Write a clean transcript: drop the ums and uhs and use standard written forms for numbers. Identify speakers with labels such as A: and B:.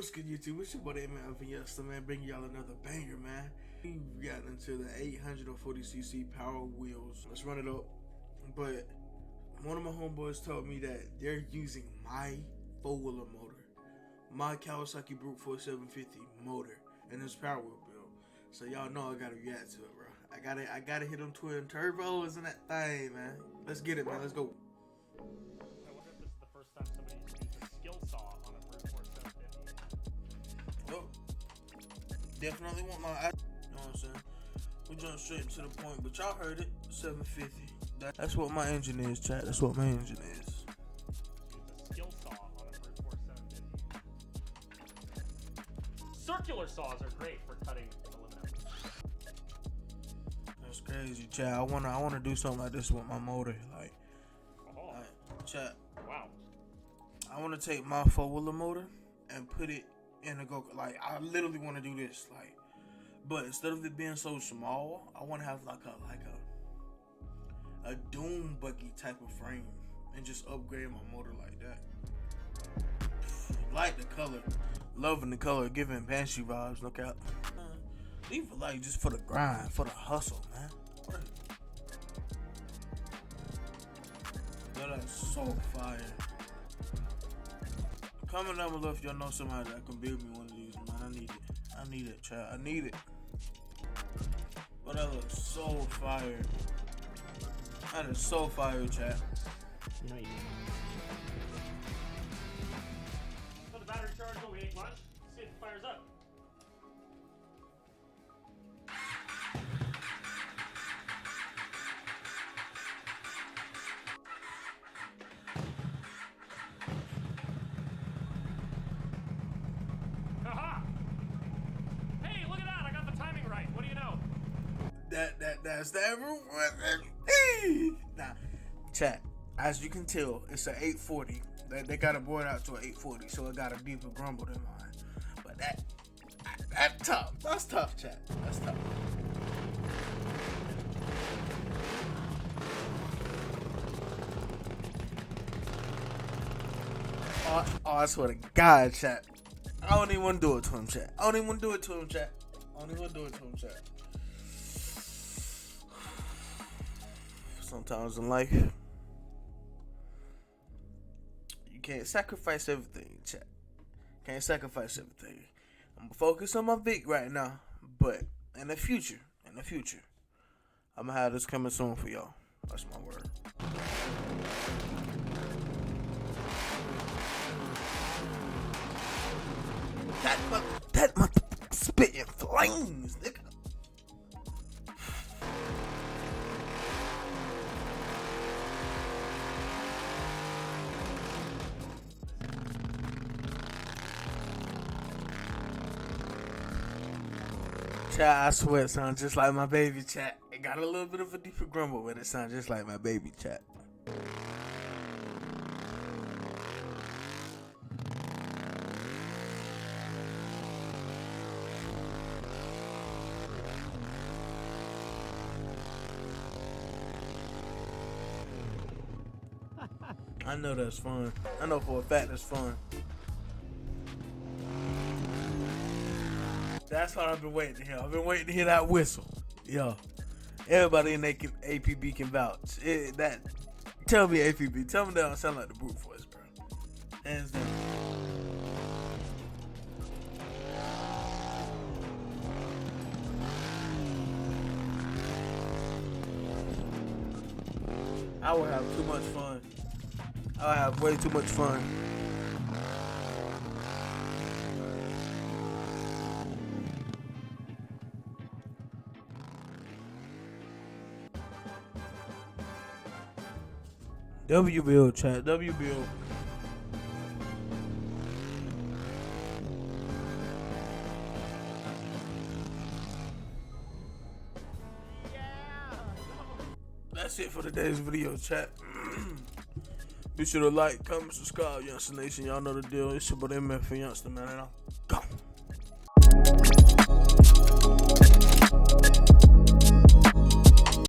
A: What's good, YouTube? It's your boy, man, for yesterday, man, bringing y'all another banger, man. We got into the 840cc Power Wheels. Let's run it up. But one of my homeboys told me that they're using my four-wheeler motor, my Kawasaki Brute Force 750 motor, in this Power Wheel build. So y'all know I gotta react to it, bro. I gotta hit them twin turbos and that thing, man. Let's get it, man. Let's go.
B: I wonder if this is the first time somebody's used a skill saw on a Brute Force 750.
A: Oh, definitely want my, you know what I'm saying? We jump straight to the point, but y'all heard it, 750. That's what my engine is, chat. That's what my engine is.
B: Used a skill saw on a Brute Force 750. Circular saws are great for cutting aluminum.
A: That's crazy, chat. I wanna do something like this with my motor, like chat.
B: Wow.
A: I wanna take my four-wheeler motor and put it in a go. Like I literally wanna do this, like. But instead of it being so small, I want to have like a Doom buggy type of frame and just upgrade my motor like that. Like the color, loving the color, giving Banshee vibes. Look out, leave a like just for the grind, for the hustle, man. That's so fire. Comment down below if y'all know somebody that can build me one of these, man. I need it. I need it, chat. I need it. But that looks so fire. That is so fire, chat.
B: You know you need. So the battery charge when we ate lunch. See if it fires up. Haha! Hey, look at that! I got the timing right. What do you know?
A: That's that roof. Nah, chat. As you can tell, it's an 840. They got it bored out to an 840, so it got a deeper grumble than mine. But that tough. That's tough, chat. That's tough. Oh, I swear to God, chat. I don't even want to do it to him, chat. I don't even want to do it to him, chat. Sometimes in life, you can't sacrifice everything, chat. Can't sacrifice everything. I'm gonna focus on my Vic right now, but in the future, I'm gonna have this coming soon for y'all. That's my word. That mother spitting flames, nigga. Chat, I swear it sounds just like my baby, chat. It got a little bit of a deeper grumble, but it sounds just like my baby, chat. I know that's fun. I know for a fact that's fun. That's what I've been waiting to hear. I've been waiting to hear that whistle. Yo, everybody in APB can vouch. Tell me APB. Tell me that don't sound like the Brute Force, bro. Hands down. I will have too much fun. I'll have way too much fun. W build, chat. W build. That's it for today's video, chat. Be sure to like, comment, subscribe, Youngster Nation. Y'all know the deal. It's your boy MF for Youngster, man.